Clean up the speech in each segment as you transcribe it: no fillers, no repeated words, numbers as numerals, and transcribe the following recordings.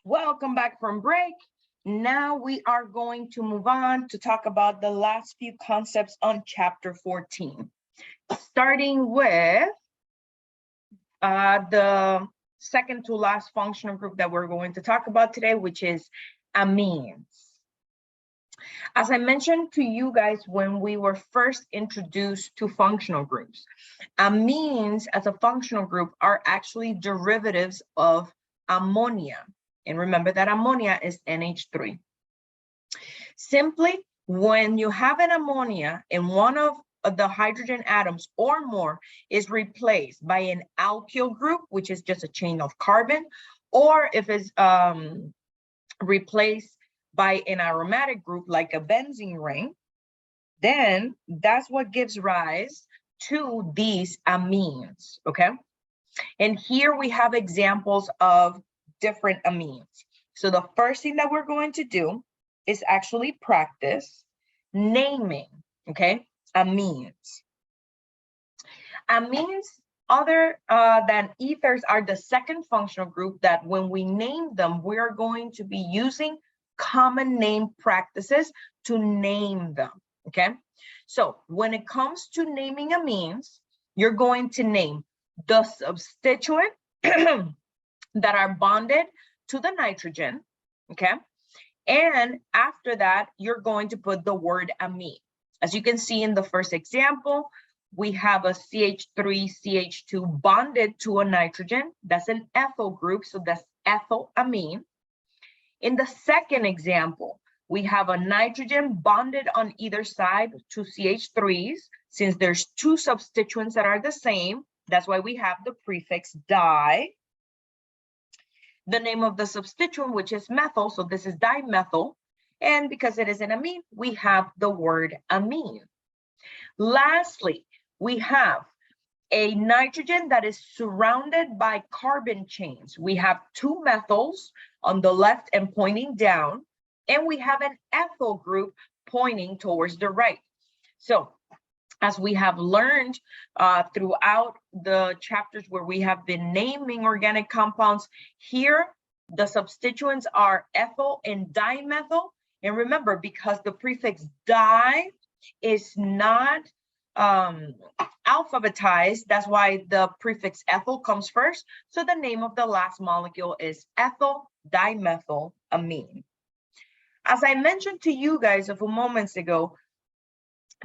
Welcome back from break. Now we are going to move on to talk about the last few concepts on chapter 14, starting with the second to last functional group that we're going to talk about today, which is amines. As I mentioned to you guys when we were first introduced to functional groups, amines as a functional group are actually derivatives of ammonia. And remember that ammonia is NH3. Simply, when you have an ammonia and one of the hydrogen atoms or more is replaced by an alkyl group, which is just a chain of carbon, or if it's replaced by an aromatic group like a benzene ring, then that's what gives rise to these amines, okay? And here we have examples of different amines. So the first thing that we're going to do is actually practice naming, okay, amines. Amines other than ethers are the second functional group that when we name them, we are going to be using common name practices to name them, okay? So when it comes to naming amines, you're going to name the substituent that are bonded to the nitrogen, okay? And after that, you're going to put the word amine. As you can see in the first example, we have a CH3CH2 bonded to a nitrogen. That's an ethyl group, so that's ethylamine. In the second example, we have a nitrogen bonded on either side to CH3s. Since there's two substituents that are the same, that's why we have the prefix di. The name of the substituent, which is methyl, so this is dimethyl. And because it is an amine, we have the word amine. Lastly, we have a nitrogen that is surrounded by carbon chains. We have two methyls on the left and pointing down, and we have an ethyl group pointing towards the right. So as we have learned throughout the chapters where we have been naming organic compounds, here the substituents are ethyl and dimethyl. And remember, because the prefix di is not alphabetized, that's why the prefix ethyl comes first. So the name of the last molecule is ethyl dimethylamine. As I mentioned to you guys a few moments ago,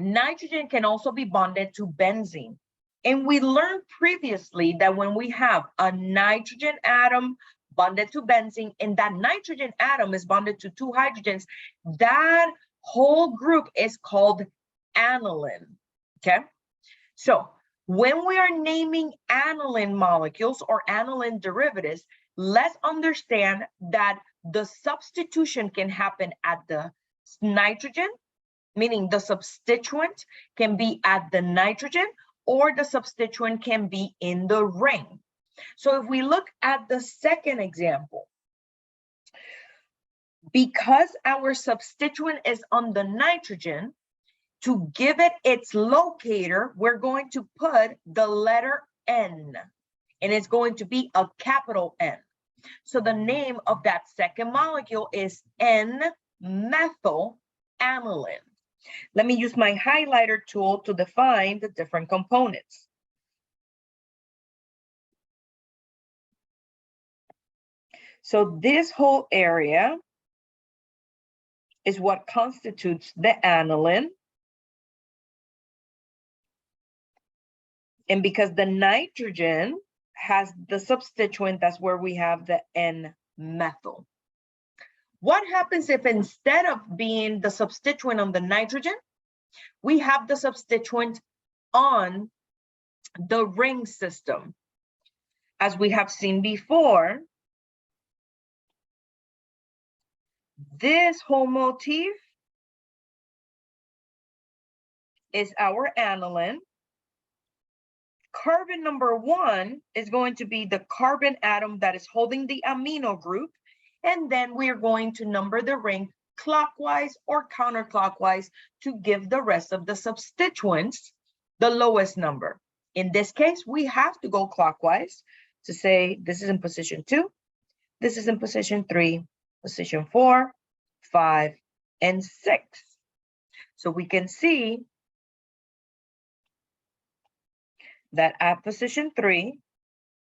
nitrogen can also be bonded to benzene. And we learned previously that when we have a nitrogen atom bonded to benzene and that nitrogen atom is bonded to two hydrogens, that whole group is called aniline, okay? So when we are naming aniline molecules or aniline derivatives, let's understand that the substitution can happen at the nitrogen, meaning the substituent can be at the nitrogen or the substituent can be in the ring. So if we look at the second example, because our substituent is on the nitrogen, to give it its locator, we're going to put the letter N, and it's going to be a capital N. So the name of that second molecule is N-methyl aniline. Let me use my highlighter tool to define the different components. So this whole area is what constitutes the aniline. And because the nitrogen has the substituent, that's where we have the N-methyl. What happens if instead of being the substituent on the nitrogen, we have the substituent on the ring system? As we have seen before, this whole motif is our aniline. Carbon number 1 is going to be the carbon atom that is holding the amino group. And then we're going to number the ring clockwise or counterclockwise to give the rest of the substituents the lowest number. In this case, we have to go clockwise to say this is in position 2, This is in position 3, position 4, 5, and 6. So we can see that at position 3,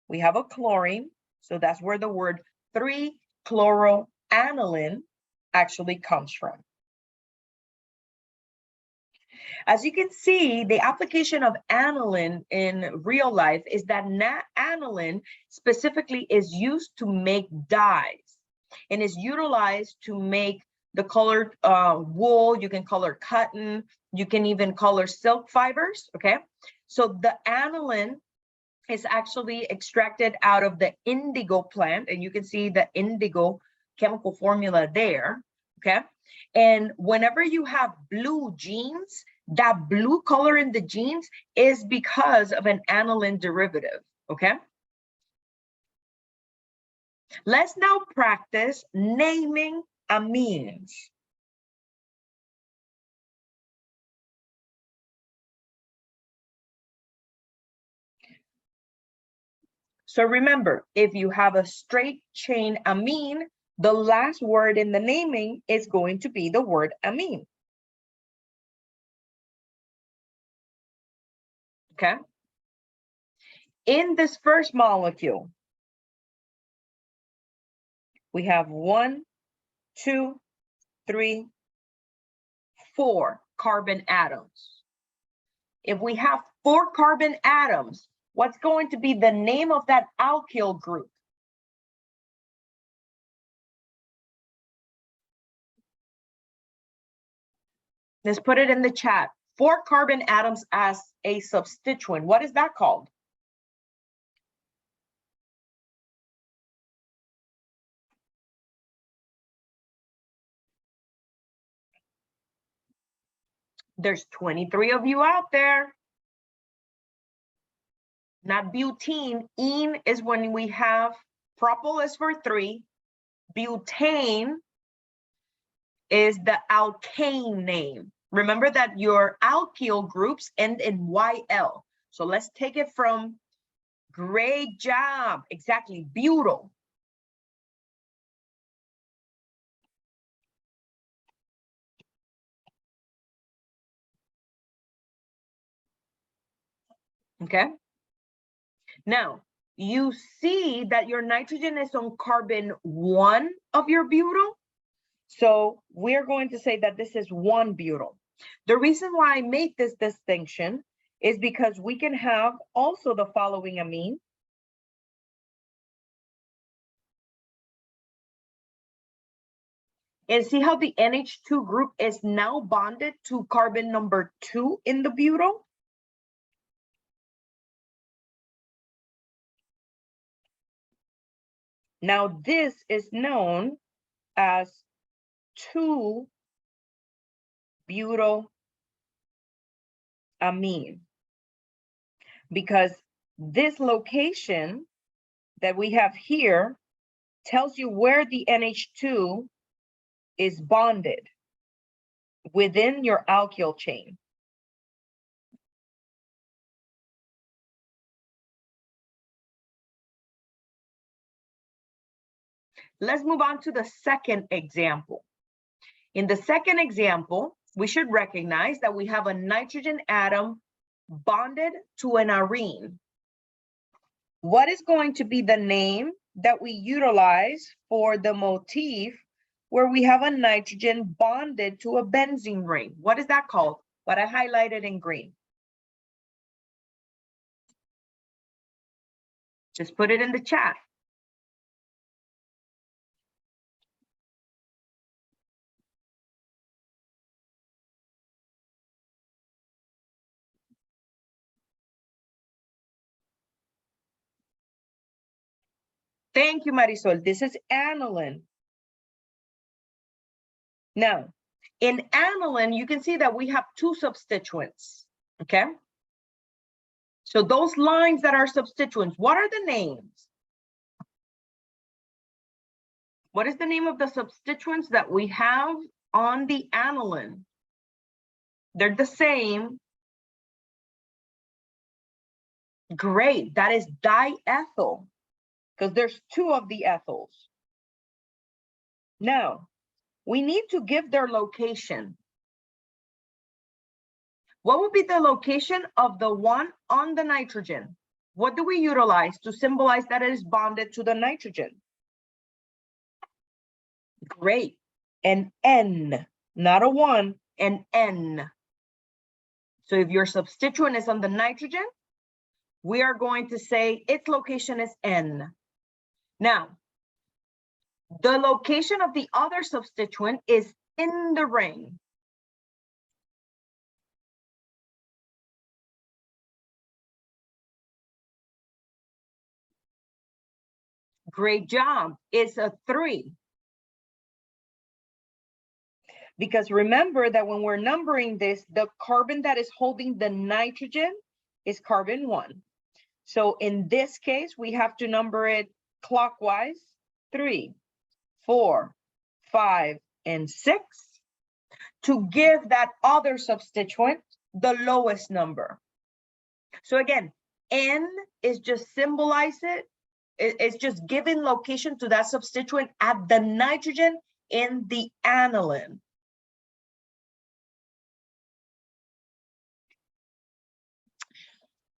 we have a chlorine. So that's where the word 3-chloroaniline actually comes from. As you can see, the application of aniline in real life is that aniline specifically is used to make dyes and is utilized to make the colored wool. You can color cotton. You can even color silk fibers, okay? So the aniline is actually extracted out of the indigo plant, and you can see the indigo chemical formula there, okay? And whenever you have blue jeans, that blue color in the jeans is because of an aniline derivative, okay? Let's now practice naming amines. So remember, if you have a straight chain amine, the last word in the naming is going to be the word amine. Okay? In this first molecule, we have 1, 2, 3, 4 carbon atoms. If we have 4 carbon atoms, what's going to be the name of that alkyl group? Let's put it in the chat. 4 carbon atoms as a substituent. What is that called? There's 23 of you out there. Not butene. Ene is when we have propyl is for 3. Butane is the alkane name. Remember that your alkyl groups end in YL. So let's take it from great job. Exactly, butyl. Okay. Now, you see that your nitrogen is on carbon 1 of your butyl. So we're going to say that this is 1-butyl. The reason why I make this distinction is because we can have also the following amine. And see how the NH2 group is now bonded to carbon number 2 in the butyl? Now this is known as 2-butylamine, because this location that we have here tells you where the NH2 is bonded within your alkyl chain. Let's move on to the second example. In the second example, we should recognize that we have a nitrogen atom bonded to an arene. What is going to be the name that we utilize for the motif where we have a nitrogen bonded to a benzene ring? What is that called? What I highlighted in green. Just put it in the chat. Thank you, Marisol. This is aniline. Now, in aniline, you can see that we have 2 substituents, okay? So those lines that are substituents, what are the names? What is the name of the substituents that we have on the aniline? They're the same. Great, that is diethyl, because there's 2 of the ethyls. Now, we need to give their location. What would be the location of the one on the nitrogen? What do we utilize to symbolize that it is bonded to the nitrogen? Great. An N, not a 1, an N. So if your substituent is on the nitrogen, we are going to say its location is N. Now, the location of the other substituent is in the ring. Great job. It's a 3. Because remember that when we're numbering this, the carbon that is holding the nitrogen is carbon 1. So in this case, we have to number it clockwise, 3, 4, 5, and 6 to give that other substituent the lowest number. So again, N is just it's just giving location to that substituent at the nitrogen in the aniline.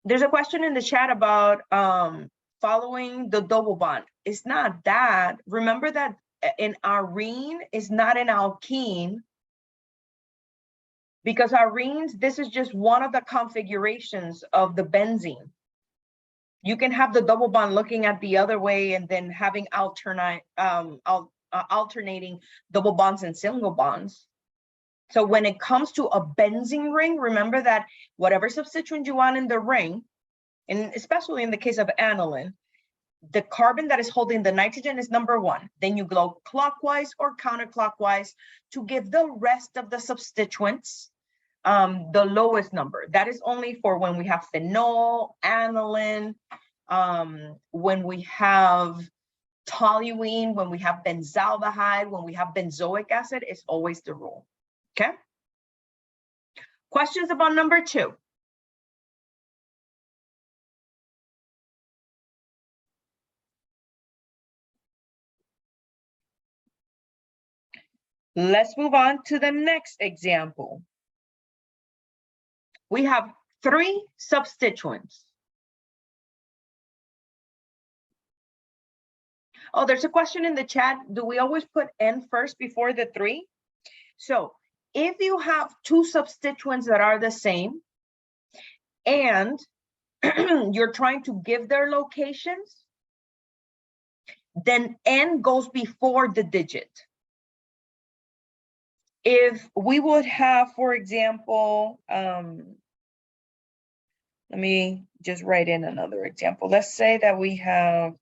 There's a question in the chat about following the double bond. It's not that. Remember that in arene is not an alkene, because arenes, this is just one of the configurations of the benzene. You can have the double bond looking at the other way and then having alternating double bonds and single bonds. So when it comes to a benzene ring, remember that whatever substituent you want in the ring, and especially in the case of aniline, the carbon that is holding the nitrogen is number 1. Then you go clockwise or counterclockwise to give the rest of the substituents the lowest number. That is only for when we have phenol, aniline, when we have toluene, when we have benzaldehyde, when we have benzoic acid, it's always the rule. Okay. Questions about number 2? Let's move on to the next example. We have 3 substituents. Oh, there's a question in the chat. Do we always put N first before the 3? So if you have 2 substituents that are the same and you're trying to give their locations, then N goes before the digit. If we would have, for example, let me just write in another example. Let's say that we have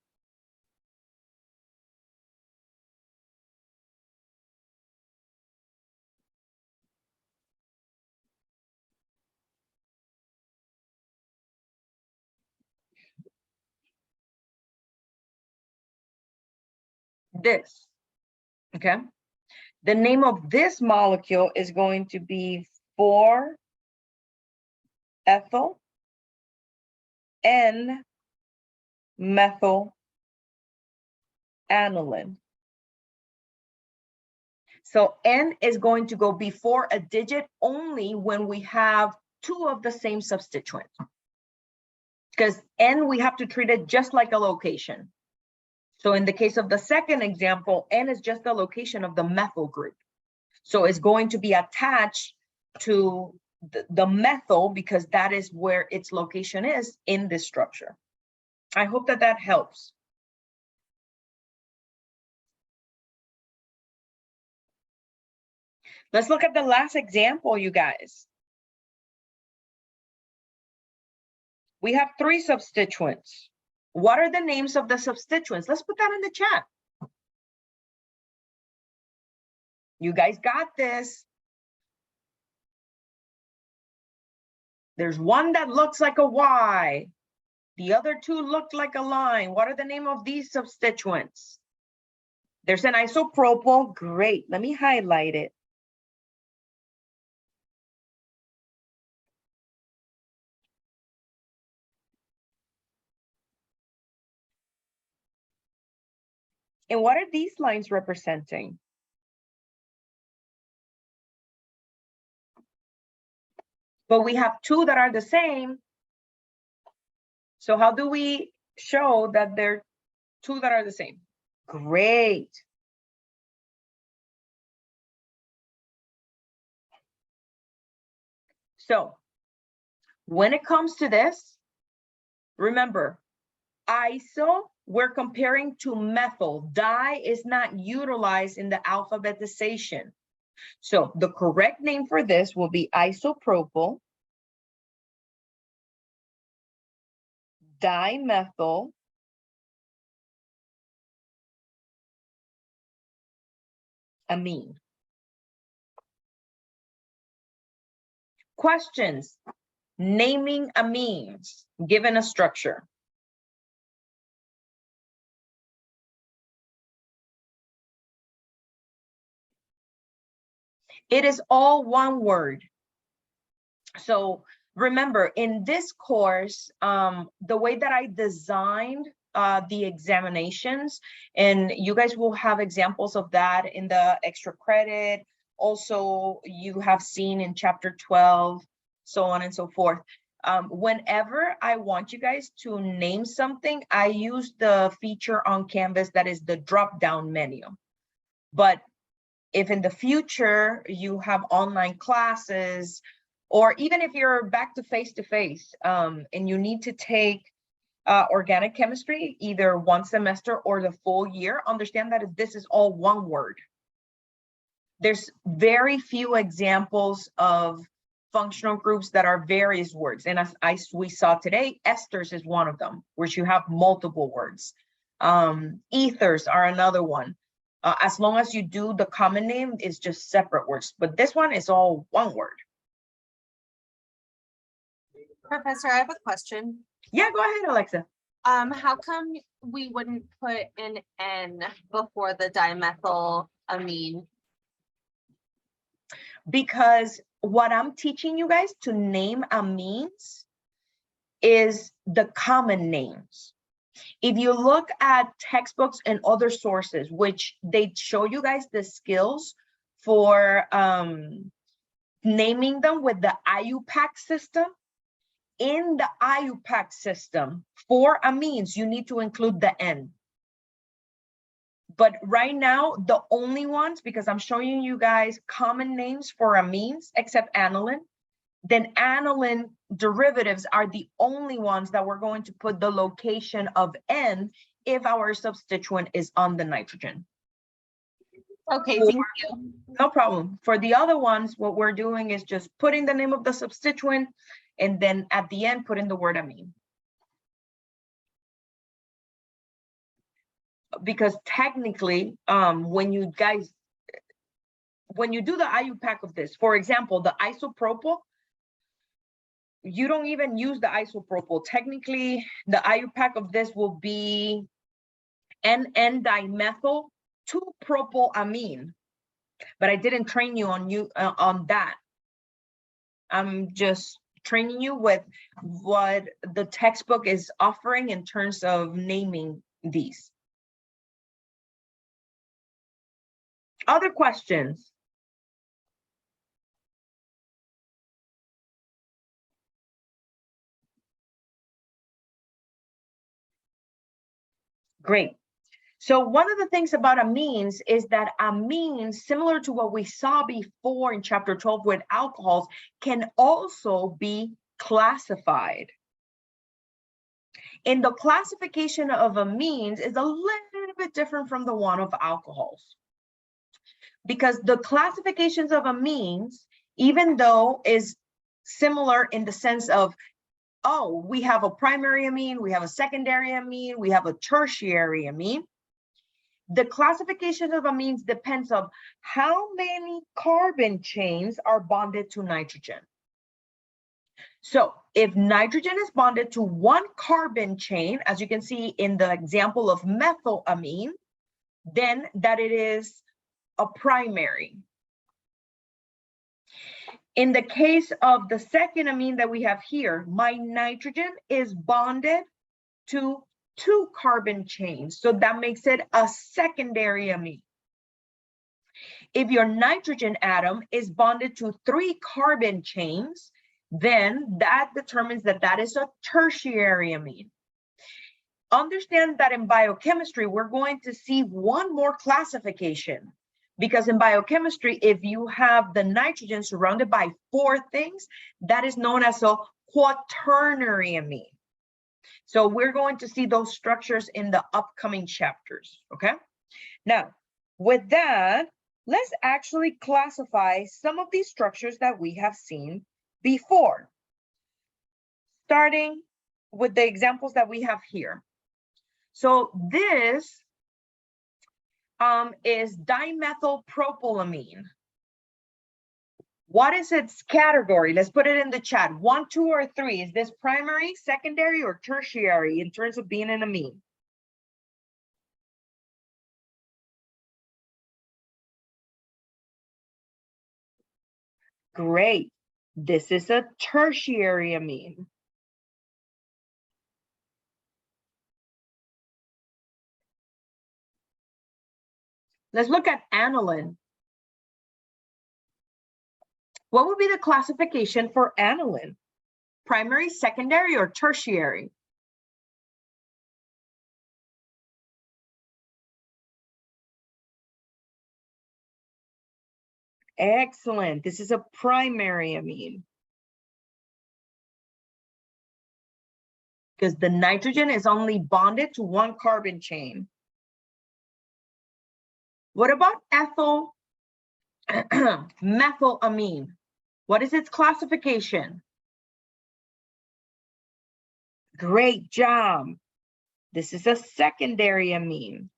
this, okay? The name of this molecule is going to be 4-ethyl N-methyl aniline. So N is going to go before a digit only when we have 2 of the same substituent. Because N, we have to treat it just like a location. So in the case of the second example, N is just the location of the methyl group. So it's going to be attached to the methyl because that is where its location is in this structure. I hope that that helps. Let's look at the last example, you guys. We have 3 substituents. What are the names of the substituents? Let's put that in the chat. You guys got this. There's one that looks like a Y. The other 2 look like a line. What are the name of these substituents? There's an isopropyl. Great. Let me highlight it. And what are these lines representing? but we have two that are the same. So how do we show that there are two that are the same? Great. So when it comes to this, remember, iso, we're comparing to methyl. Di is not utilized in the alphabetization. So the correct name for this will be isopropyl dimethyl amine. Questions. Naming amines given a structure. It is all one word. So remember, in this course, the way that I designed the examinations, and you guys will have examples of that in the extra credit. Also, you have seen in chapter 12, so on and so forth. Whenever I want you guys to name something, I use the feature on Canvas that is the drop-down menu. But if in the future you have online classes, or even if you're back to face-to-face and you need to take organic chemistry, either one semester or the full year, understand that this is all one word. There's very few examples of functional groups that are various words. And as we saw today, esters is one of them, which you have multiple words. Ethers are another one. As long as you do the common name, it's just separate words. But this one is all one word. Professor, I have a question. Yeah, go ahead, Alexa. How come we wouldn't put an N before the dimethyl amine? Because what I'm teaching you guys to name amines is the common names. If you look at textbooks and other sources, which they show you guys the skills for naming them with the IUPAC system, in the IUPAC system for amines, you need to include the N. But right now, the only ones, because I'm showing you guys common names for amines, except aniline, then aniline derivatives are the only ones that we're going to put the location of N if our substituent is on the nitrogen. Okay, thank you. No problem. For the other ones, what we're doing is just putting the name of the substituent and then at the end, put in the word amine. Because technically, when you do the IUPAC of this, for example, the isopropyl, you don't even use the isopropyl. Technically, the IUPAC of this will be N-dimethyl 2-propylamine. But I didn't train you on that. I'm just training you with what the textbook is offering in terms of naming these. Other questions? Great. So one of the things about amines is that amines, similar to what we saw before in chapter 12 with alcohols, can also be classified. And the classification of amines is a little bit different from the one of alcohols. Because the classifications of amines, even though is similar in the sense of, oh, we have a primary amine, we have a secondary amine, we have a tertiary amine. The classification of amines depends on how many carbon chains are bonded to nitrogen. So if nitrogen is bonded to one carbon chain, as you can see in the example of methylamine, then that it is a primary. In the case of the second amine that we have here, my nitrogen is bonded to 2 carbon chains. So that makes it a secondary amine. If your nitrogen atom is bonded to 3 carbon chains, then that determines that that is a tertiary amine. Understand that in biochemistry, we're going to see one more classification, because in biochemistry, if you have the nitrogen surrounded by 4 things, that is known as a quaternary amine. So we're going to see those structures in the upcoming chapters, okay? Now, with that, let's actually classify some of these structures that we have seen before, starting with the examples that we have here. So this is dimethylpropylamine. What is its category? Let's put it in the chat. 1, 2, or 3. Is this primary, secondary, or tertiary in terms of being an amine? Great. This is a tertiary amine. Let's look at aniline. What would be the classification for aniline? Primary, secondary, or tertiary? Excellent. This is a primary amine, because the nitrogen is only bonded to 1 carbon chain. What about ethyl methylamine? What is its classification? Great job. This is a secondary amine.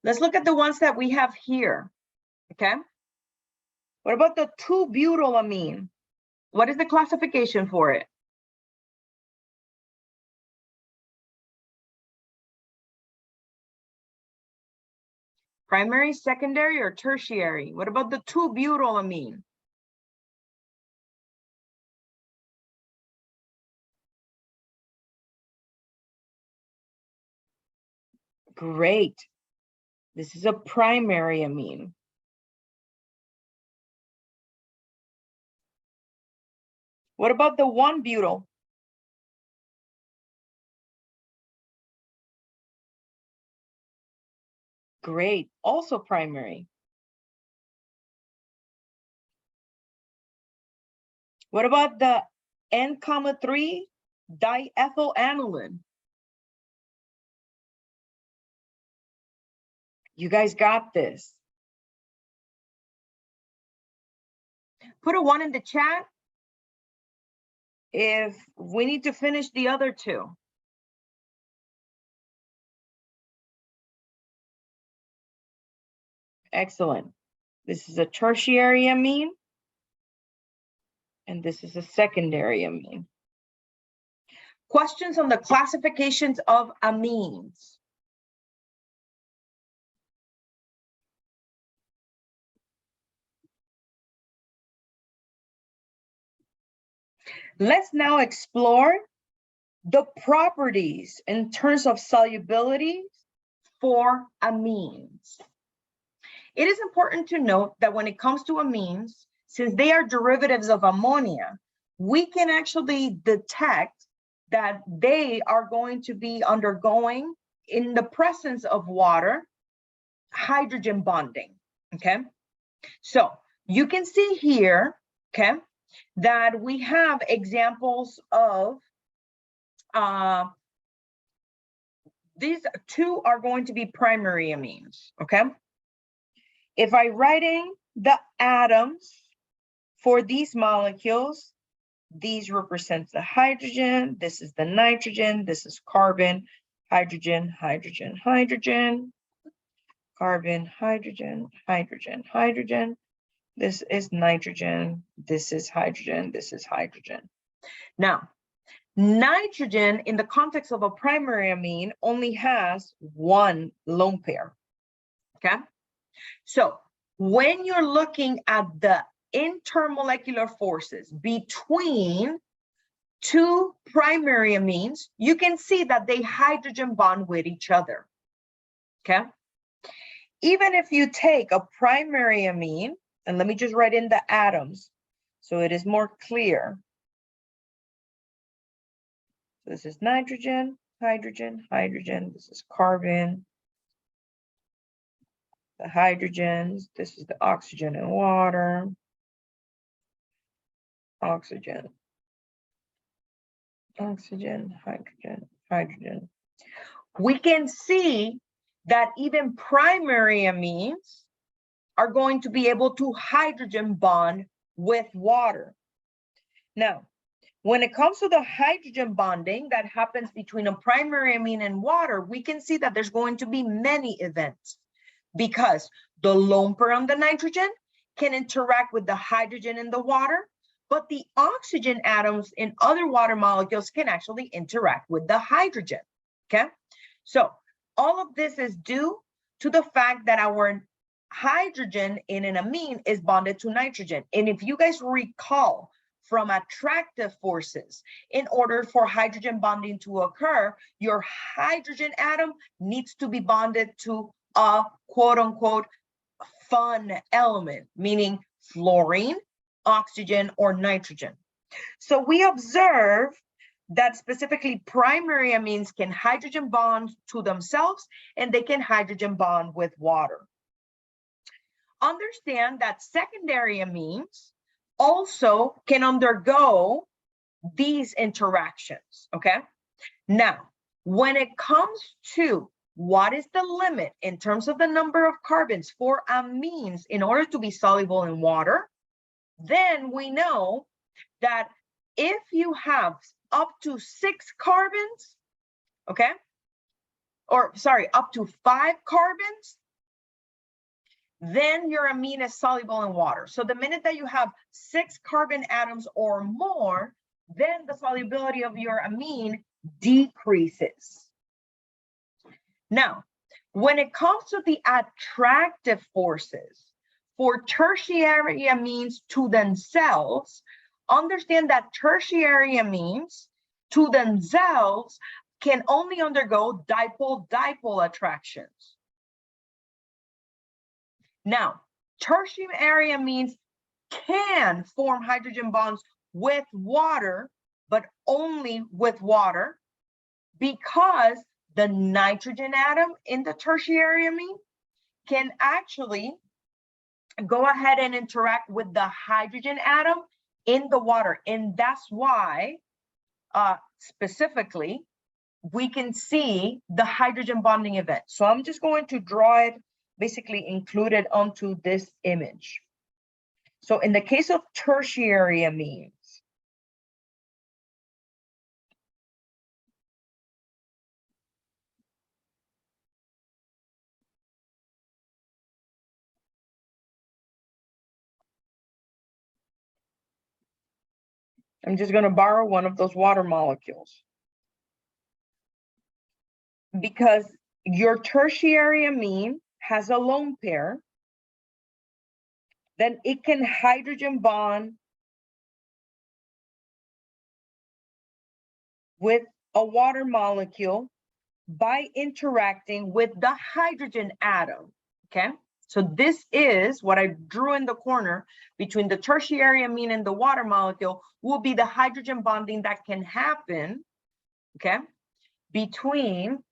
Let's look at the ones that we have here, okay? What about the 2-butylamine? What is the classification for it? Primary, secondary, or tertiary? What about the 2-butylamine? Great. This is a primary amine. What about the 1-butyl? Great, also primary. What about the N-3 diethylaniline? You guys got this. Put a 1 in the chat if we need to finish the other 2. Excellent. This is a tertiary amine, and this is a secondary amine. Questions on the classifications of amines? Let's now explore the properties in terms of solubility for amines. It is important to note that when it comes to amines, since they are derivatives of ammonia, we can actually detect that they are going to be undergoing, in the presence of water, hydrogen bonding, okay? So you can see here, okay, that we have examples of these 2 are going to be primary amines, okay? If I write in the atoms for these molecules, these represent the hydrogen, this is the nitrogen, this is carbon, hydrogen, hydrogen, hydrogen, carbon, hydrogen, hydrogen, hydrogen. This is nitrogen, this is hydrogen, this is hydrogen. Now, nitrogen in the context of a primary amine only has 1 lone pair, okay? So when you're looking at the intermolecular forces between two primary amines, you can see that they hydrogen bond with each other, okay? Even if you take a primary amine, and let me just write in the atoms so it is more clear. So this is nitrogen, hydrogen, hydrogen, this is carbon, the hydrogens, this is the oxygen and water, oxygen, oxygen, hydrogen, hydrogen. We can see that even primary amines are going to be able to hydrogen bond with water. Now, when it comes to the hydrogen bonding that happens between a primary amine and water, we can see that there's going to be many events because the lone pair on the nitrogen can interact with the hydrogen in the water, but the oxygen atoms in other water molecules can actually interact with the hydrogen, okay? So all of this is due to the fact that our hydrogen in an amine is bonded to nitrogen. And if you guys recall from attractive forces, in order for hydrogen bonding to occur, your hydrogen atom needs to be bonded to a quote unquote fun element, meaning fluorine, oxygen, or nitrogen. So we observe that specifically primary amines can hydrogen bond to themselves and they can hydrogen bond with water. Understand that secondary amines also can undergo these interactions, okay? Now, when it comes to what is the limit in terms of the number of carbons for amines in order to be soluble in water, then we know that if you have up to 6 carbons, okay, or sorry, up to 5 carbons, then your amine is soluble in water. So the minute that you have 6 carbon atoms or more, then the solubility of your amine decreases. Now, when it comes to the attractive forces for tertiary amines to themselves, understand that tertiary amines to themselves can only undergo dipole-dipole attractions. Now, tertiary amines can form hydrogen bonds with water, but only with water, because the nitrogen atom in the tertiary amine can actually go ahead and interact with the hydrogen atom in the water. And that's why, specifically, we can see the hydrogen bonding event. So I'm just going to draw it, basically include it onto this image. So in the case of tertiary amines, I'm just going to borrow one of those water molecules. Because your tertiary amine has a lone pair, then it can hydrogen bond with a water molecule by interacting with the hydrogen atom, okay? So this is what I drew in the corner between the tertiary amine and the water molecule will be the hydrogen bonding that can happen, okay, between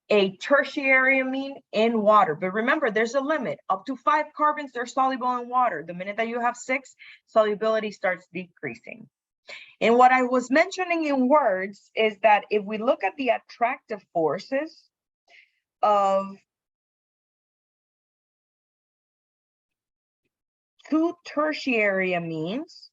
a tertiary amine in water. But remember, there's a limit. Up to 5 carbons, they're soluble in water. The minute that you have 6, solubility starts decreasing. And what I was mentioning in words is that if we look at the attractive forces of 2 tertiary amines,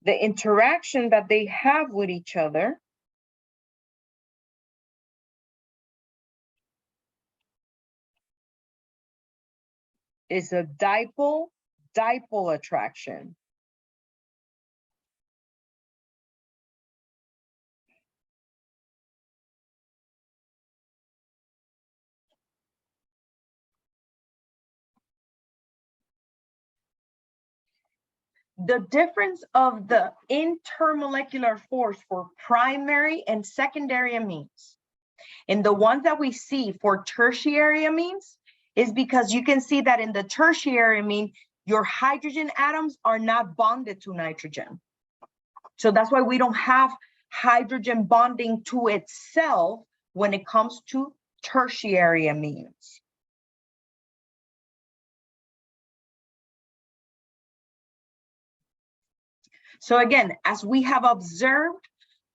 the interaction that they have with each other is a dipole attraction. The difference of the intermolecular force for primary and secondary amines and the ones that we see for tertiary amines is because you can see that in the tertiary amine, your hydrogen atoms are not bonded to nitrogen. So that's why we don't have hydrogen bonding to itself when it comes to tertiary amines. So again, as we have observed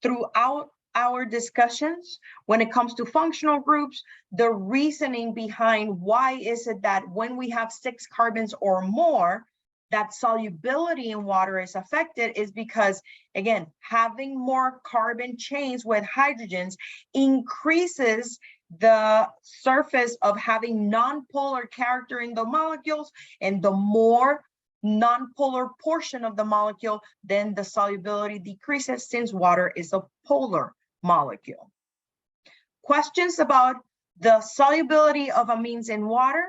throughout our discussions, when it comes to functional groups, the reasoning behind why is it that when we have 6 carbons or more, that solubility in water is affected is because, again, having more carbon chains with hydrogens increases the surface of having non-polar character in the molecules, and the more non-polar portion of the molecule, then the solubility decreases since water is a polar molecule. Questions about the solubility of amines in water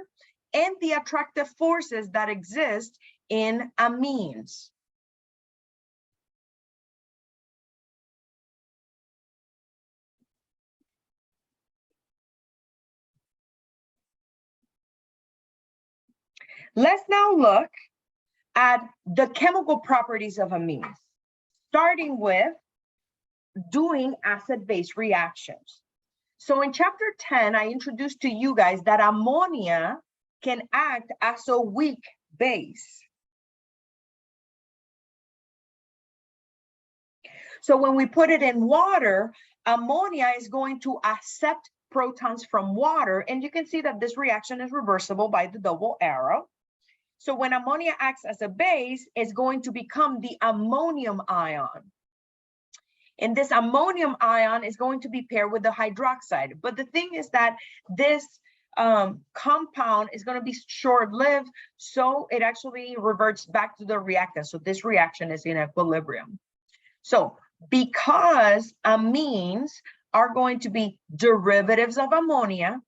and the attractive forces that exist in amines. Let's now look at the chemical properties of amines, starting with doing acid-base reactions. So in chapter 10, I introduced to you guys that ammonia can act as a weak base. So when we put it in water, ammonia is going to accept protons from water, and you can see that this reaction is reversible by the double arrow. So when ammonia acts as a base, it's going to become the ammonium ion. And this ammonium ion is going to be paired with the hydroxide. But the thing is that this compound is going to be short-lived, so it actually reverts back to the reactant. So this reaction is in equilibrium. So because amines are going to be derivatives of ammonia,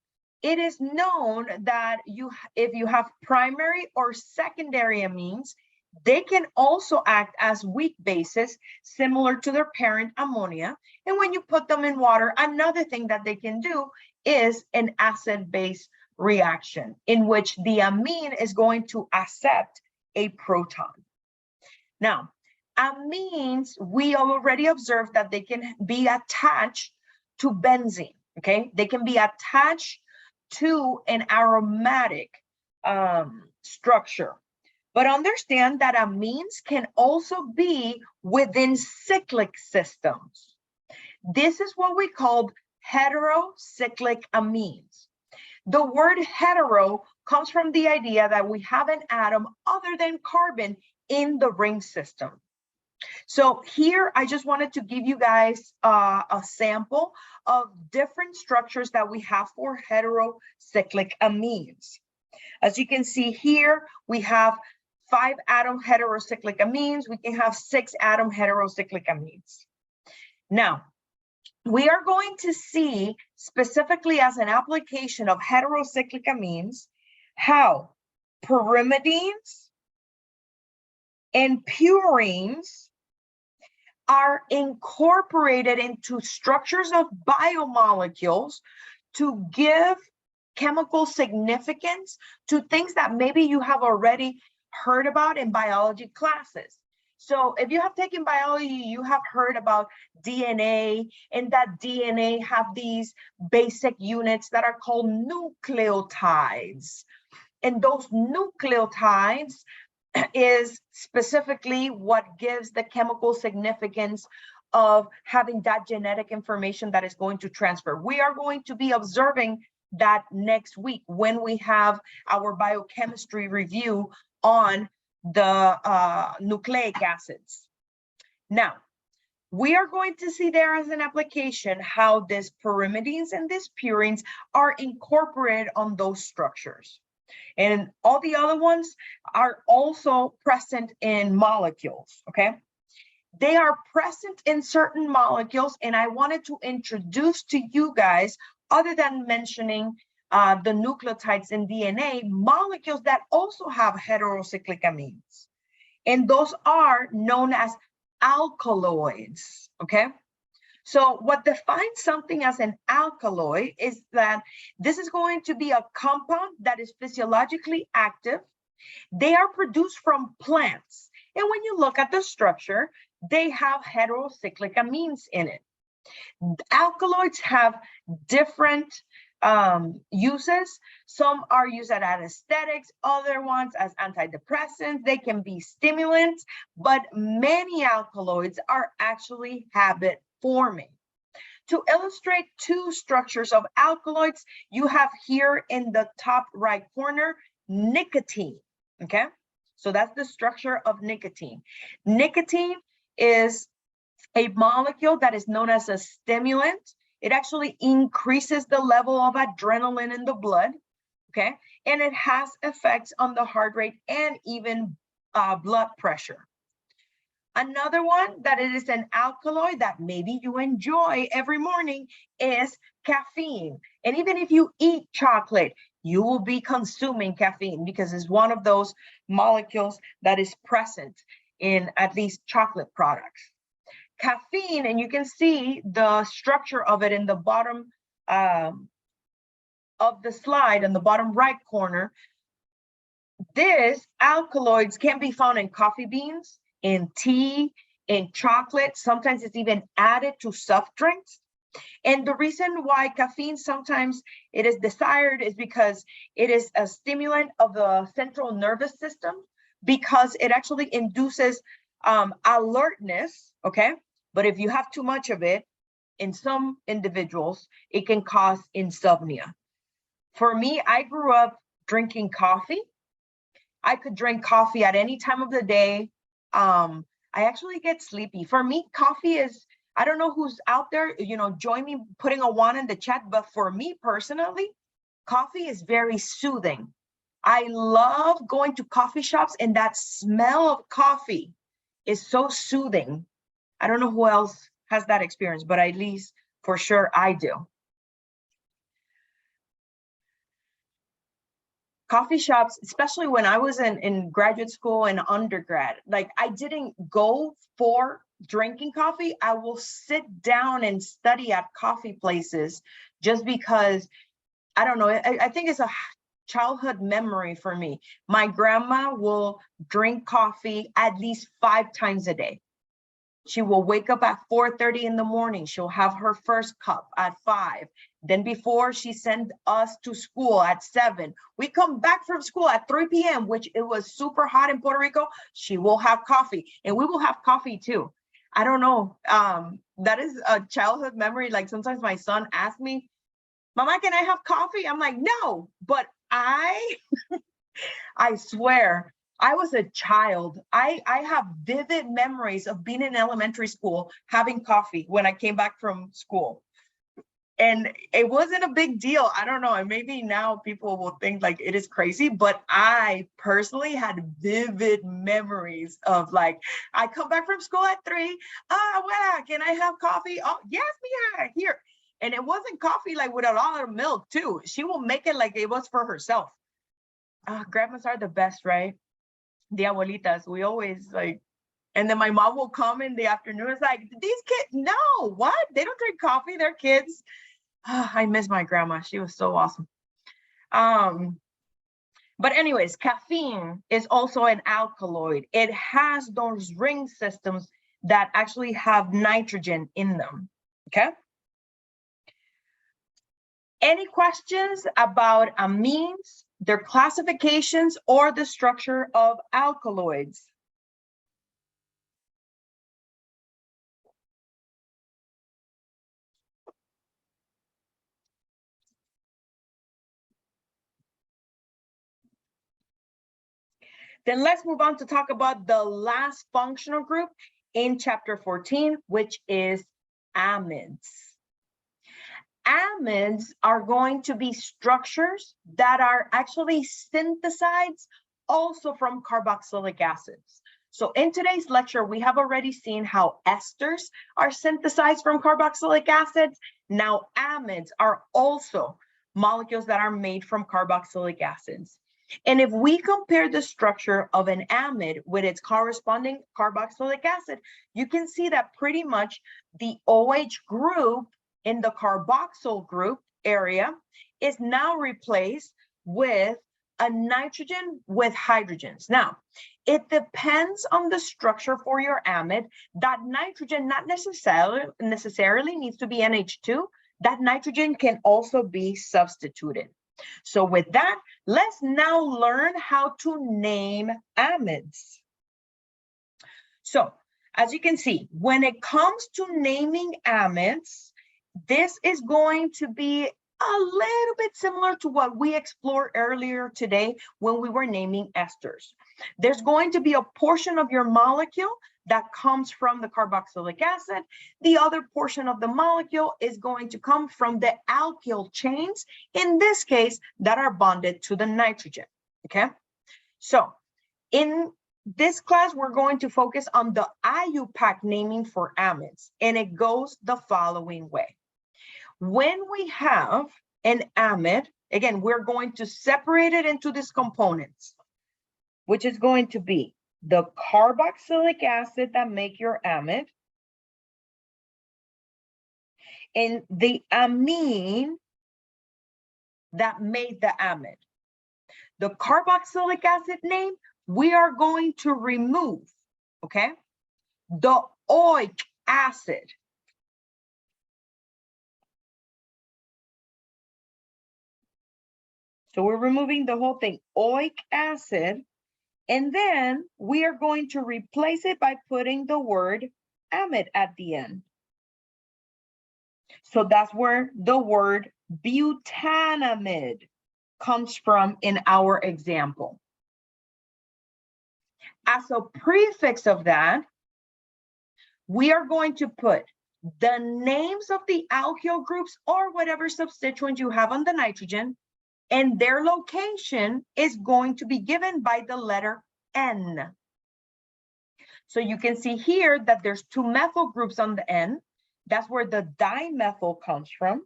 it is known that if you have primary or secondary amines, they can also act as weak bases, similar to their parent ammonia. And when you put them in water, another thing that they can do is an acid-base reaction in which the amine is going to accept a proton. Now, amines, we already observed that they can be attached to benzene, okay? They can be attached to an aromatic structure. But understand that amines can also be within cyclic systems. This is what we call heterocyclic amines. The word hetero comes from the idea that we have an atom other than carbon in the ring system. So here, I just wanted to give you guys a sample of different structures that we have for heterocyclic amines. As you can see here, we have 5-atom heterocyclic amines. We can have 6-atom heterocyclic amines. Now, we are going to see specifically as an application of heterocyclic amines how pyrimidines and purines are incorporated into structures of biomolecules to give chemical significance to things that maybe you have already heard about in biology classes. So if you have taken biology, you have heard about DNA, and that DNA have these basic units that are called nucleotides. And those nucleotides is specifically what gives the chemical significance of having that genetic information that is going to transfer. We are going to be observing that next week when we have our biochemistry review on the nucleic acids. Now, we are going to see there as an application how these pyrimidines and these purines are incorporated on those structures. And all the other ones are also present in molecules, okay? They are present in certain molecules, and I wanted to introduce to you guys, other than mentioning the nucleotides in DNA, molecules that also have heterocyclic amines. And those are known as alkaloids, okay? So what defines something as an alkaloid is that this is going to be a compound that is physiologically active. They are produced from plants. And when you look at the structure, they have heterocyclic amines in it. Alkaloids have different uses. Some are used as anesthetics, other ones as antidepressants. They can be stimulants, but many alkaloids are actually habit forming. To illustrate two structures of alkaloids, you have here in the top right corner, nicotine, okay? So that's the structure of nicotine. Nicotine is a molecule that is known as a stimulant. It actually increases the level of adrenaline in the blood, okay? And it has effects on the heart rate and even blood pressure. Another one that it is an alkaloid that maybe you enjoy every morning is caffeine. And even if you eat chocolate, you will be consuming caffeine because it's one of those molecules that is present in at least chocolate products. Caffeine, and you can see the structure of it in the bottom of the slide in the bottom right corner. These alkaloids can be found in coffee beans, in tea, in chocolate. Sometimes it's even added to soft drinks. And the reason why caffeine sometimes it is desired is because it is a stimulant of the central nervous system, because it actually induces alertness, okay? But if you have too much of it, in some individuals, it can cause insomnia. For me, I grew up drinking coffee. I could drink coffee at any time of the day. I actually get sleepy. For me, coffee is, I don't know who's out there, join me putting a 1 in the chat, but for me personally, coffee is very soothing. I love going to coffee shops, and that smell of coffee is so soothing. I don't know who else has that experience, but at least for sure I do. Coffee shops, especially when I was in graduate school and undergrad, like I didn't go for drinking coffee. I will sit down and study at coffee places just because, I don't know, I think it's a childhood memory for me. My grandma will drink coffee at least 5 times a day. She will wake up at 4:30 in the morning. She'll have her first cup at 5. Then before she sent us to school at 7, we come back from school at 3 p.m., which it was super hot in Puerto Rico. She will have coffee, and we will have coffee too. I don't know. That is a childhood memory. Like sometimes my son asks me, Mama, can I have coffee? I'm like, no, but I swear, I was a child. I have vivid memories of being in elementary school, having coffee when I came back from school. And it wasn't a big deal. I don't know. And maybe now people will think like it is crazy, but I personally had vivid memories of like, I come back from school at 3. Well, can I have coffee? Oh, yes, Mia, here. And it wasn't coffee like with a lot of milk too. She will make it like it was for herself. Grandmas are the best, right? The abuelitas, we always like, and then my mom will come in the afternoon. It's like, these kids, no, what? They don't drink coffee, they're kids. I miss my grandma. She was so awesome. But anyways, caffeine is also an alkaloid. It has those ring systems that actually have nitrogen in them, okay? Any questions about amines, their classifications, or the structure of alkaloids? Then let's move on to talk about the last functional group, in chapter 14, which is amides. Amides are going to be structures that are actually synthesized also from carboxylic acids. So in today's lecture, we have already seen how esters are synthesized from carboxylic acids. Now amides are also molecules that are made from carboxylic acids. And if we compare the structure of an amide with its corresponding carboxylic acid, you can see that pretty much the OH group in the carboxyl group area is now replaced with a nitrogen with hydrogens. Now, it depends on the structure for your amide. That nitrogen not necessarily needs to be NH2. That nitrogen can also be substituted. So with that, let's now learn how to name amides. So as you can see, when it comes to naming amides, this is going to be a little bit similar to what we explored earlier today when we were naming esters. There's going to be a portion of your molecule that comes from the carboxylic acid. The other portion of the molecule is going to come from the alkyl chains, in this case, that are bonded to the nitrogen, okay? So in this class, we're going to focus on the IUPAC naming for amides, and it goes the following way. When we have an amide, again, we're going to separate it into these components, which is going to be the carboxylic acid that make your amide and the amine that made the amide. The carboxylic acid name, we are going to remove, okay? The oic acid. So we're removing the whole thing, oic acid, and then we are going to replace it by putting the word amide at the end. So that's where the word butanamide comes from in our example. As a prefix of that, we are going to put the names of the alkyl groups or whatever substituent you have on the nitrogen, and their location is going to be given by the letter N. So you can see here that there's two methyl groups on the N. That's where the dimethyl comes from.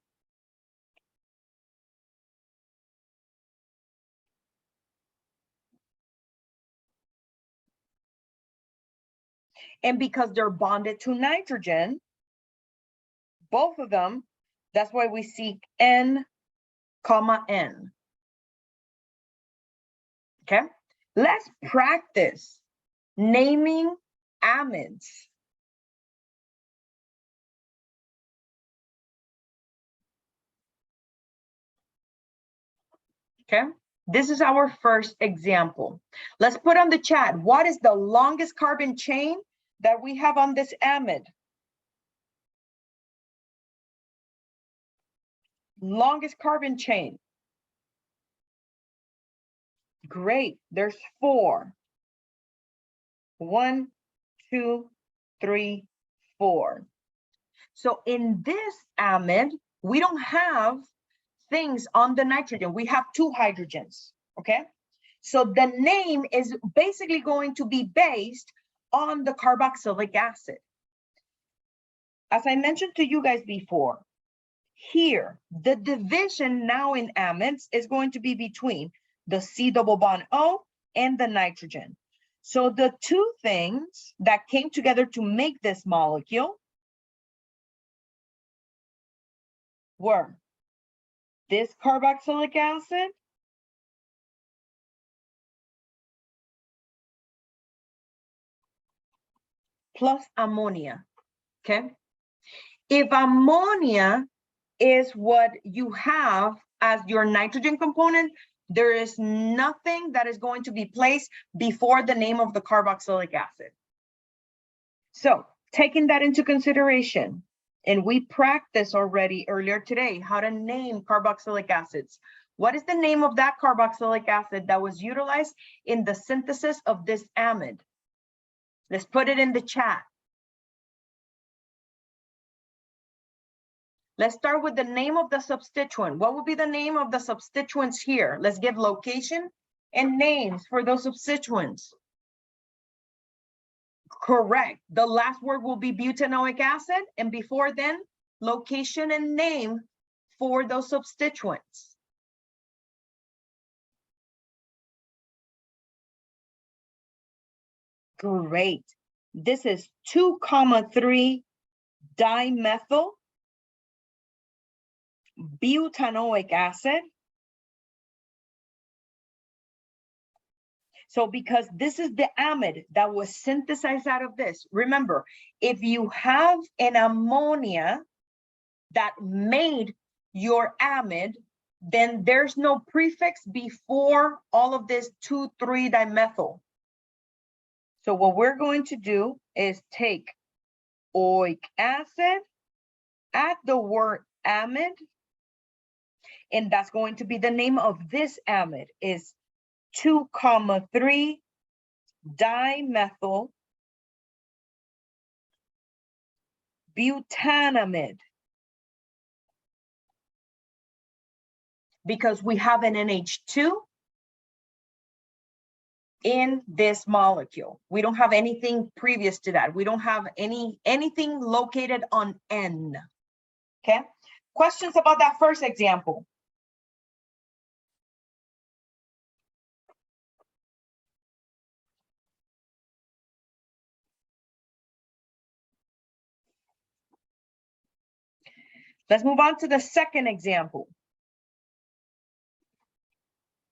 And because they're bonded to nitrogen, both of them, that's why we see N, N. Okay, let's practice naming amides. Okay, this is our first example. Let's put on the chat, what is the longest carbon chain that we have on this amide? Longest carbon chain. Great, there's 4. 1, 2, 3, 4. So in this amide, we don't have things on the nitrogen. We have 2 hydrogens, okay? So the name is basically going to be based on the carboxylic acid. As I mentioned to you guys before, here, the division now in amides is going to be between the C double bond O and the nitrogen. So the 2 things that came together to make this molecule were this carboxylic acid plus ammonia, okay? If ammonia is what you have as your nitrogen component, there is nothing that is going to be placed before the name of the carboxylic acid. So taking that into consideration, and we practiced already earlier today how to name carboxylic acids. What is the name of that carboxylic acid that was utilized in the synthesis of this amide? Let's put it in the chat. Let's start with the name of the substituent. What would be the name of the substituents here? Let's give location and names for those substituents. Correct. The last word will be butanoic acid, and before then, location and name for those substituents. Great. This is 2,3 dimethyl butanoic acid. So because this is the amide that was synthesized out of this, remember, if you have an ammonia that made your amide, then there's no prefix before all of this 2,3-dimethyl. So what we're going to do is take oic acid, add the word amide, and that's going to be the name of this amide is 2,3 dimethyl butanamide, because we have an NH2 in this molecule. We don't have anything previous to that. We don't have anything located on N. Okay? Questions about that first example? Let's move on to the second example.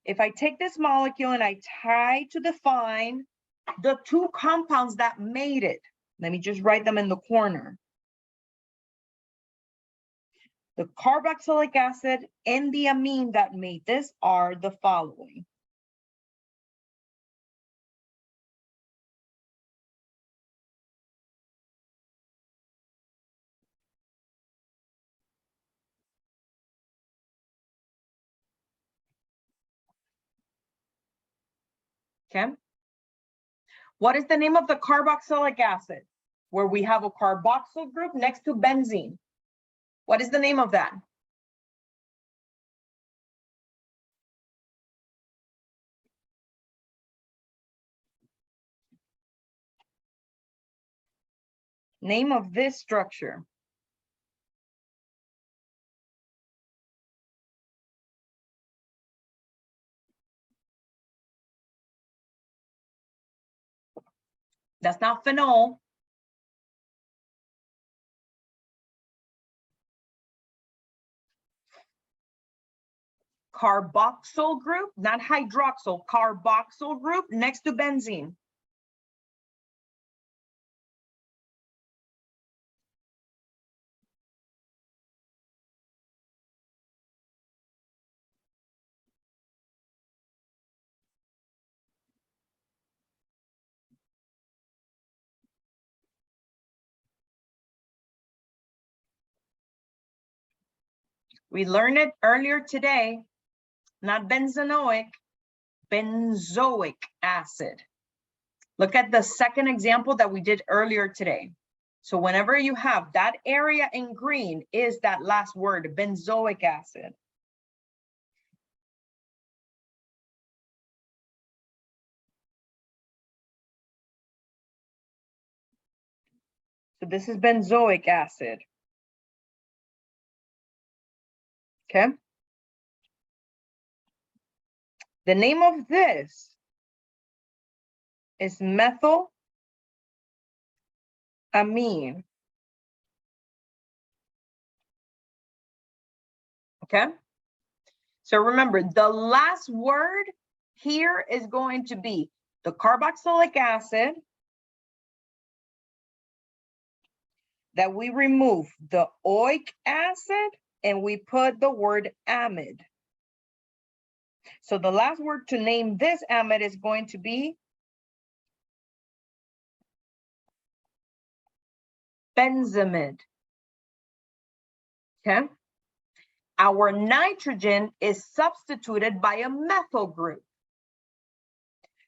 If I take this molecule and I try to define the two compounds that made it, let me just write them in the corner. The carboxylic acid and the amine that made this are the following. Okay. What is the name of the carboxylic acid? Where we have a carboxyl group next to benzene. What is the name of that? Name of this structure. That's not phenol. Carboxyl group, not hydroxyl, carboxyl group next to benzene. We learned it earlier today, not benzenoic, benzoic acid. Look at the second example that we did earlier today. So whenever you have that area in green is that last word, benzoic acid. So this is benzoic acid. Okay. The name of this is methylamine. Okay. So remember, the last word here is going to be the carboxylic acid that we remove the oic acid and we put the word amide. So the last word to name this amide is going to be benzamide. Okay. Our nitrogen is substituted by a methyl group.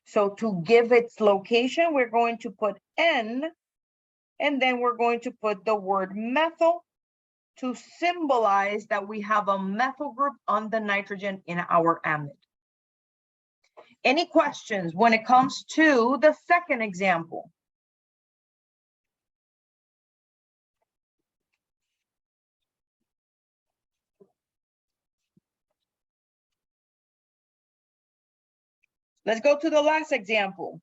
So to give its location, we're going to put N, and then we're going to put the word methyl to symbolize that we have a methyl group on the nitrogen in our amide. Any questions when it comes to the second example? Let's go to the last example.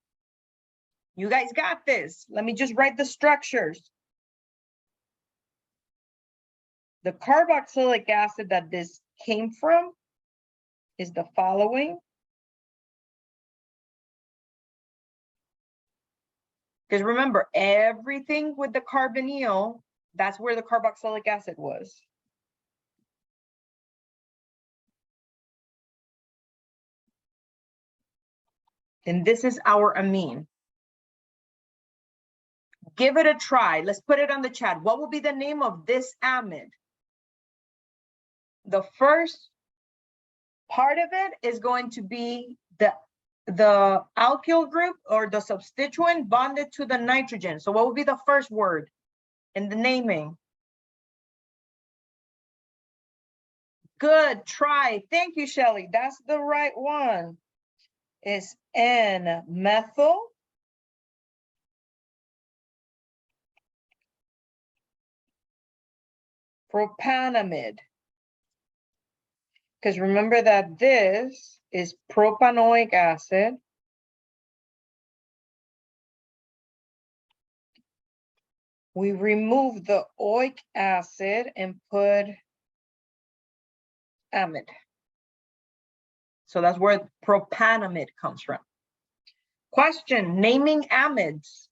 You guys got this. Let me just write the structures. The carboxylic acid that this came from is the following. Because remember, everything with the carbonyl, that's where the carboxylic acid was. And this is our amine. Give it a try. Let's put it on the chat. What will be the name of this amide? The first part of it is going to be the alkyl group or the substituent bonded to the nitrogen. So what would be the first word in the naming? Good try. Thank you, Shelly. That's the right one. It's N-methyl propanamide. Because remember that this is propanoic acid. We remove the oic acid and put amide. So that's where propanamide comes from. Question, naming amides.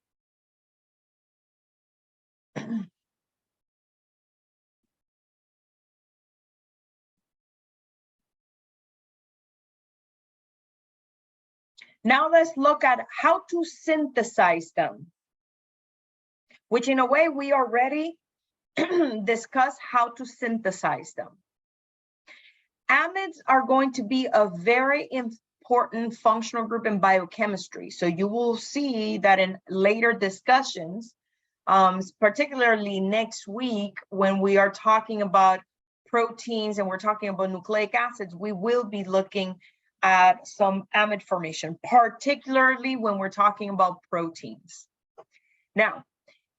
Now let's look at how to synthesize them, which in a way we already discussed how to synthesize them. Amides are going to be a very important functional group in biochemistry. So you will see that in later discussions, particularly next week, when we are talking about proteins and we're talking about nucleic acids, we will be looking at some amide formation, particularly when we're talking about proteins. Now,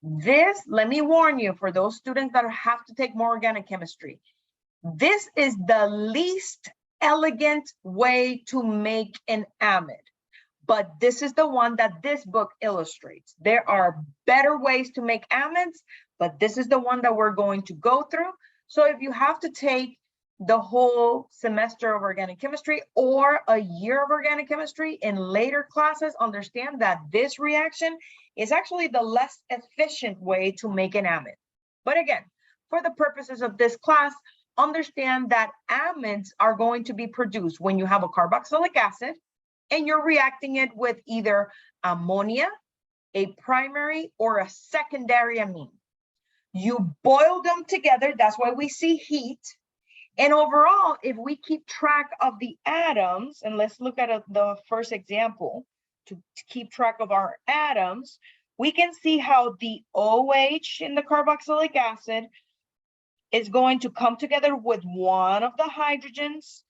this, let me warn you, for those students that have to take more organic chemistry, this is the least elegant way to make an amide, but this is the one that this book illustrates. There are better ways to make amides, but this is the one that we're going to go through. So if you have to take the whole semester of organic chemistry or a year of organic chemistry in later classes, understand that this reaction is actually the less efficient way to make an amide. But again, for the purposes of this class, understand that amides are going to be produced when you have a carboxylic acid and you're reacting it with either ammonia, a primary or a secondary amine. You boil them together, that's why we see heat. And overall, if we keep track of the atoms, and let's look at the first example to keep track of our atoms, we can see how the OH in the carboxylic acid is going to come together with one of the hydrogens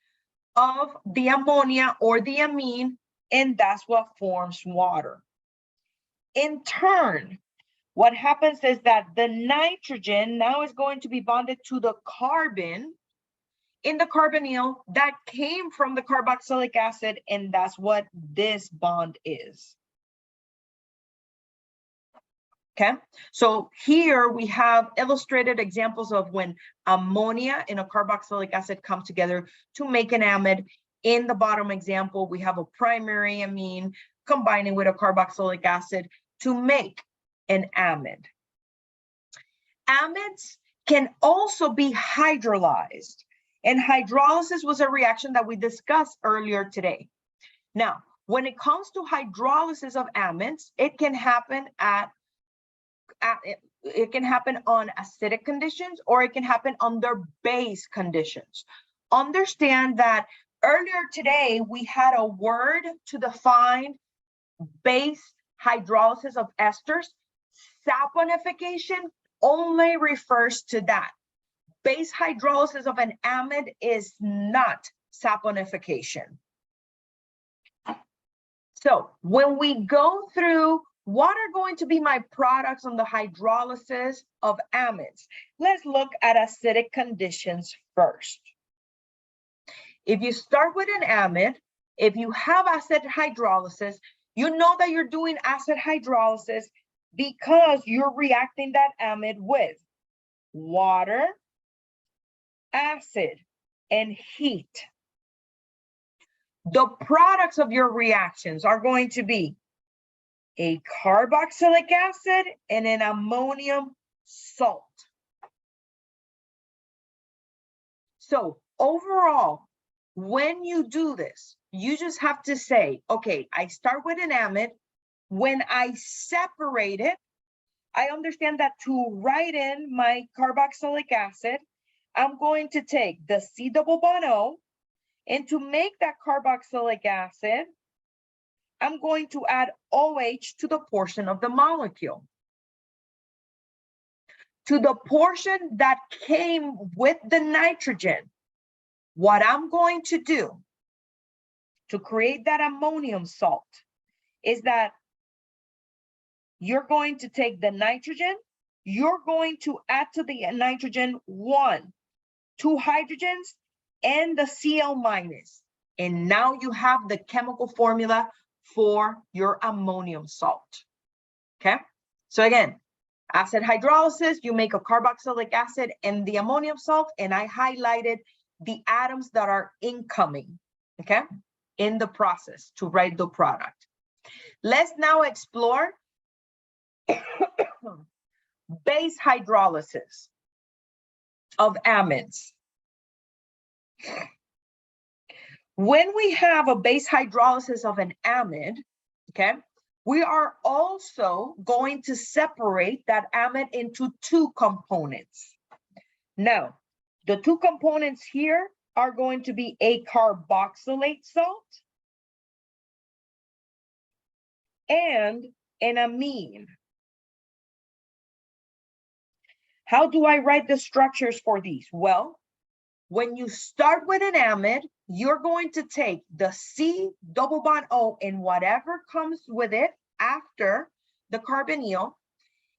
of the ammonia or the amine, and that's what forms water. In turn, what happens is that the nitrogen now is going to be bonded to the carbon in the carbonyl that came from the carboxylic acid, and that's what this bond is. Okay, so here we have illustrated examples of when ammonia and a carboxylic acid come together to make an amide. In the bottom example, we have a primary amine combining with a carboxylic acid to make an amide. Amides can also be hydrolyzed, and hydrolysis was a reaction that we discussed earlier today. Now, when it comes to hydrolysis of amides, it can happen on acidic conditions, or it can happen under base conditions. Understand that earlier today, we had a word to define base hydrolysis of esters. Saponification only refers to that. Base hydrolysis of an amide is not saponification. So when we go through what are going to be my products on the hydrolysis of amides, let's look at acidic conditions first. If you start with an amide, if you have acid hydrolysis, you know that you're doing acid hydrolysis because you're reacting that amide with water, acid, and heat. The products of your reactions are going to be a carboxylic acid and an ammonium salt. So overall, when you do this, you just have to say, okay, I start with an amide. When I separate it, I understand that to write in my carboxylic acid, I'm going to take the C double bond O, and to make that carboxylic acid, I'm going to add OH to the portion of the molecule. To the portion that came with the nitrogen, what I'm going to do to create that ammonium salt is that you're going to take the nitrogen, you're going to add to the nitrogen 2 hydrogens, and the Cl minus. And now you have the chemical formula for your ammonium salt. Okay, so again, acid hydrolysis, you make a carboxylic acid and the ammonium salt, and I highlighted the atoms that are incoming, okay, in the process to write the product. Let's now explore base hydrolysis of amides. When we have a base hydrolysis of an amide, okay, we are also going to separate that amide into 2 components. Now, the 2 components here are going to be a carboxylate salt and an amine. How do I write the structures for these? Well, when you start with an amide, you're going to take the C double bond O and whatever comes with it after the carbonyl,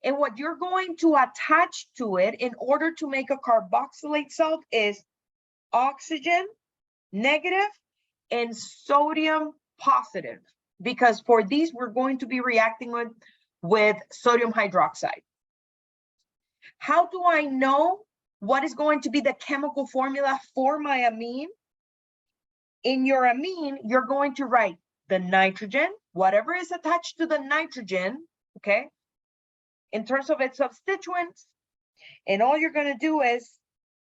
and what you're going to attach to it in order to make a carboxylate salt is oxygen negative and sodium positive, because for these we're going to be reacting with sodium hydroxide. How do I know what is going to be the chemical formula for my amine? In your amine, you're going to write the nitrogen, whatever is attached to the nitrogen, okay, in terms of its substituents, and all you're going to do is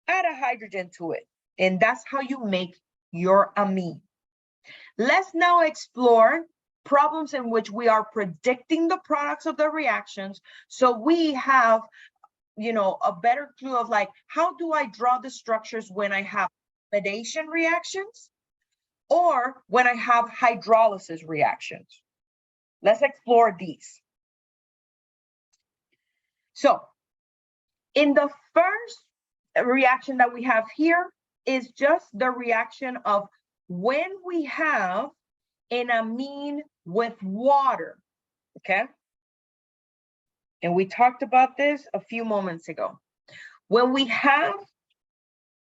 add a hydrogen to it, and that's how you make your amine. Let's now explore problems in which we are predicting the products of the reactions, so we have, you know, a better clue of like, how do I draw the structures when I have amidation reactions or when I have hydrolysis reactions? Let's explore these. So in the first reaction that we have here is just the reaction of when we have an amine with water, okay? And we talked about this a few moments ago. When we have,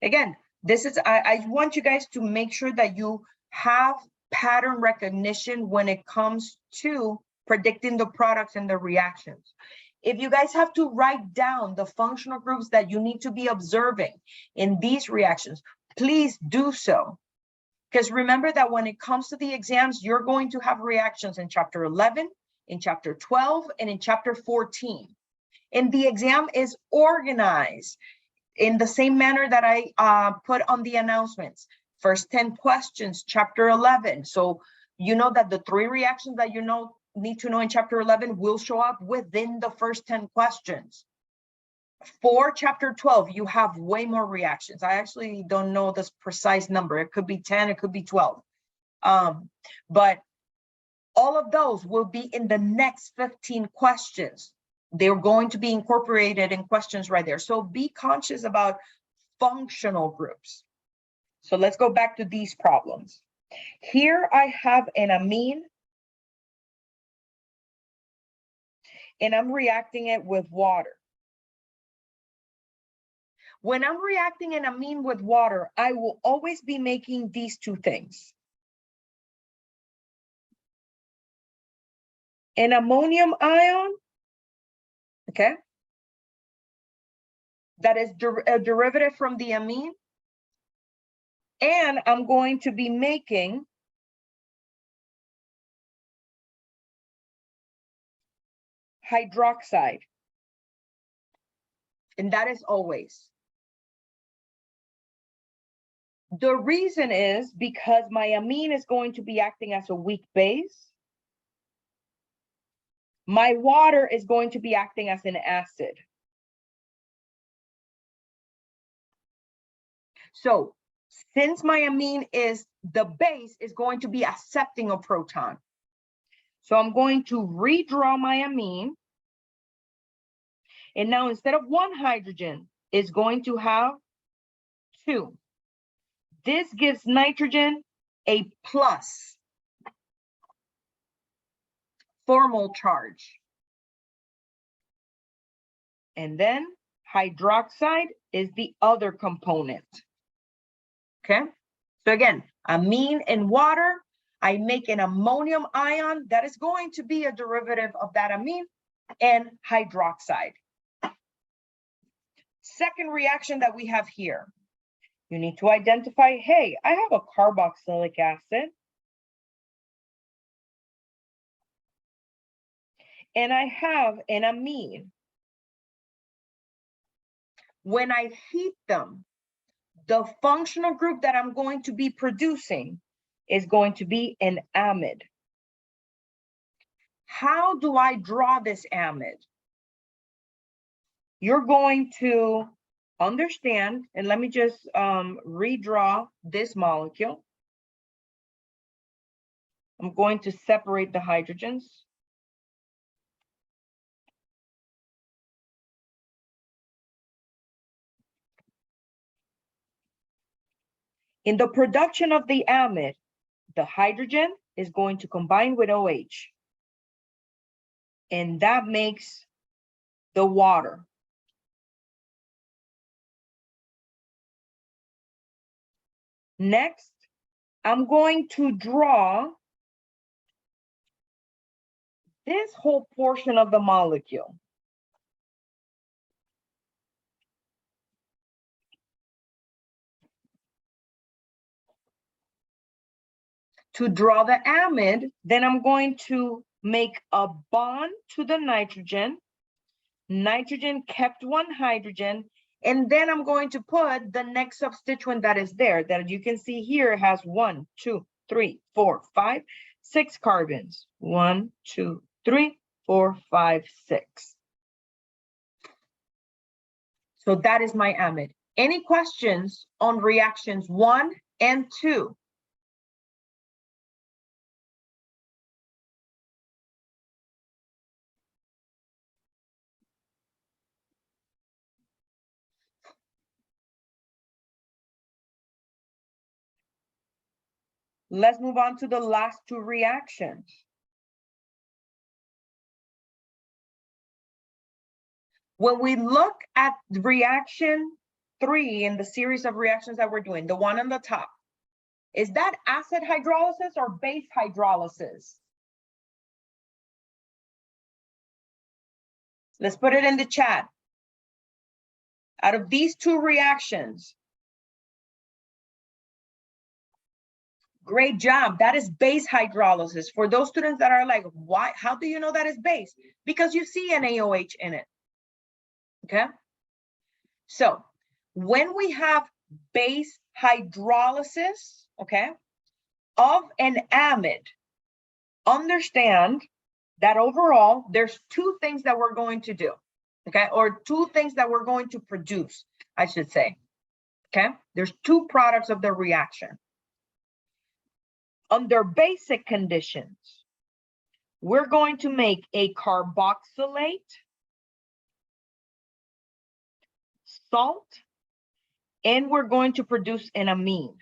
again, this is, I want you guys to make sure that you have pattern recognition when it comes to predicting the products and the reactions. If you guys have to write down the functional groups that you need to be observing in these reactions, please do so. Because remember that when it comes to the exams, you're going to have reactions in chapter 11, in chapter 12, and in chapter 14. And the exam is organized in the same manner that I put on the announcements. First 10 questions, chapter 11. So you know that the 3 reactions that you need to know in chapter 11 will show up within the first 10 questions. For chapter 12, you have way more reactions. I actually don't know this precise number. It could be 10, it could be 12. But all of those will be in the next 15 questions. They're going to be incorporated in questions right there. So be conscious about functional groups. So let's go back to these problems. Here I have an amine, and I'm reacting it with water. When I'm reacting an amine with water, I will always be making these two things. An ammonium ion, okay, that is a derivative from the amine. And I'm going to be making hydroxide. And that is always. The reason is because my amine is going to be acting as a weak base. My water is going to be acting as an acid. So since my amine is the base, is going to be accepting a proton. So I'm going to redraw my amine. And now instead of one hydrogen, it's going to have two. This gives nitrogen a plus formal charge. And then hydroxide is the other component. Okay, so again, amine and water, I make an ammonium ion that is going to be a derivative of that amine and hydroxide. Second reaction that we have here, you need to identify, hey, I have a carboxylic acid. And I have an amine. When I heat them, the functional group that I'm going to be producing is going to be an amide. How do I draw this amide? You're going to understand, and let me just redraw this molecule. I'm going to separate the hydrogens. In the production of the amide, the hydrogen is going to combine with OH. And that makes the water. Next, I'm going to draw this whole portion of the molecule. To draw the amide, then I'm going to make a bond to the nitrogen. Nitrogen kept one hydrogen, and then I'm going to put the next substituent that is there, that you can see here has 1, 2, 3, 4, 5, 6 carbons. 1, 2, 3, 4, 5, 6. So that is my amide. Any questions on reactions 1 and 2? Let's move on to the last two reactions. When we look at reaction 3 in the series of reactions that we're doing, the one on the top, is that acid hydrolysis or base hydrolysis? Let's put it in the chat. Out of these two reactions, great job. That is base hydrolysis. For those students that are like, why? How do you know that is base? Because you see an AOH in it. Okay. So when we have base hydrolysis, okay, of an amide, understand that overall there's two things that we're going to do, okay, or two things that we're going to produce, I should say. Okay, there's two products of the reaction. Under basic conditions, we're going to make a carboxylate salt, and we're going to produce an amine.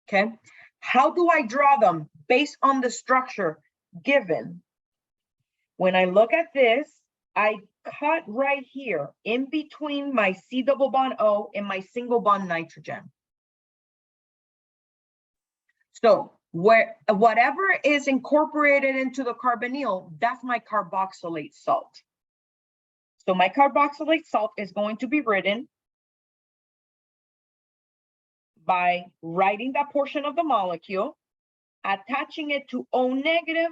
Okay, how do I draw them? Based on the structure given. When I look at this, I cut right here in between my C double bond O and my single bond nitrogen. So whatever is incorporated into the carbonyl, that's my carboxylate salt. So my carboxylate salt is going to be written by writing that portion of the molecule, attaching it to O negative,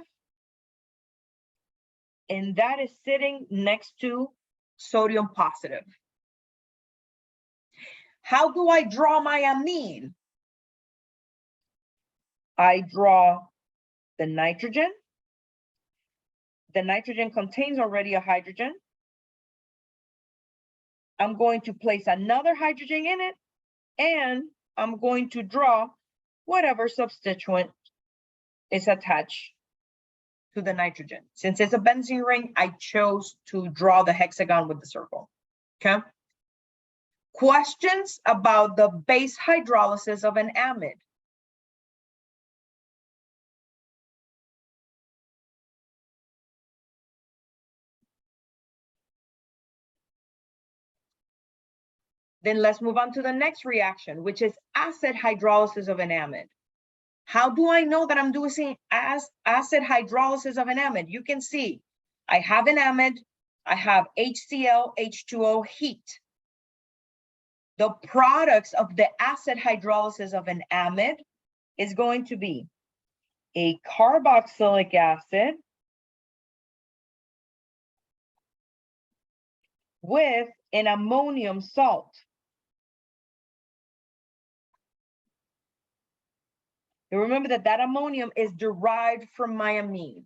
and that is sitting next to sodium positive. How do I draw my amine? I draw the nitrogen. The nitrogen contains already a hydrogen. I'm going to place another hydrogen in it, and I'm going to draw whatever substituent is attached to the nitrogen. Since it's a benzene ring, I chose to draw the hexagon with the circle. Okay. Questions about the base hydrolysis of an amide? Then let's move on to the next reaction, which is acid hydrolysis of an amide. How do I know that I'm doing acid hydrolysis of an amide? You can see I have an amide, I have HCl, H2O, heat. The products of the acid hydrolysis of an amide is going to be a carboxylic acid with an ammonium salt. And remember that that ammonium is derived from my amine.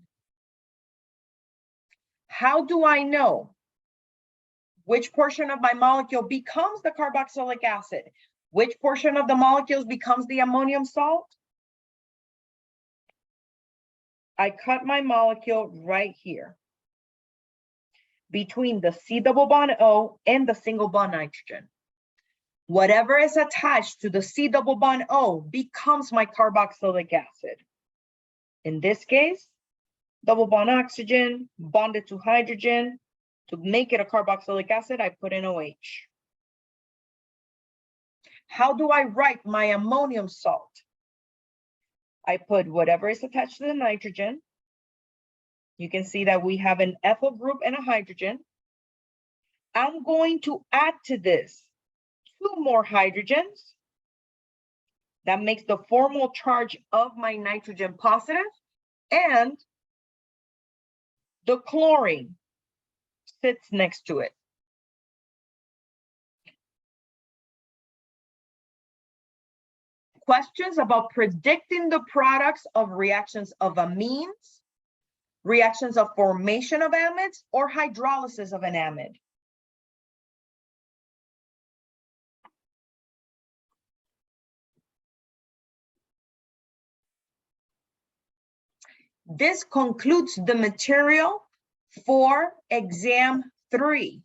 How do I know which portion of my molecule becomes the carboxylic acid? Which portion of the molecules becomes the ammonium salt? I cut my molecule right here between the C double bond O and the single bond nitrogen. Whatever is attached to the C double bond O becomes my carboxylic acid. In this case, double bond oxygen bonded to hydrogen. To make it a carboxylic acid, I put in OH. How do I write my ammonium salt? I put whatever is attached to the nitrogen. You can see that we have an ethyl group and a hydrogen. I'm going to add to this 2 more hydrogens. That makes the formal charge of my nitrogen positive, and the chlorine sits next to it. Questions about predicting the products of reactions of amines, reactions of formation of amides, or hydrolysis of an amide? This concludes the material for exam 3.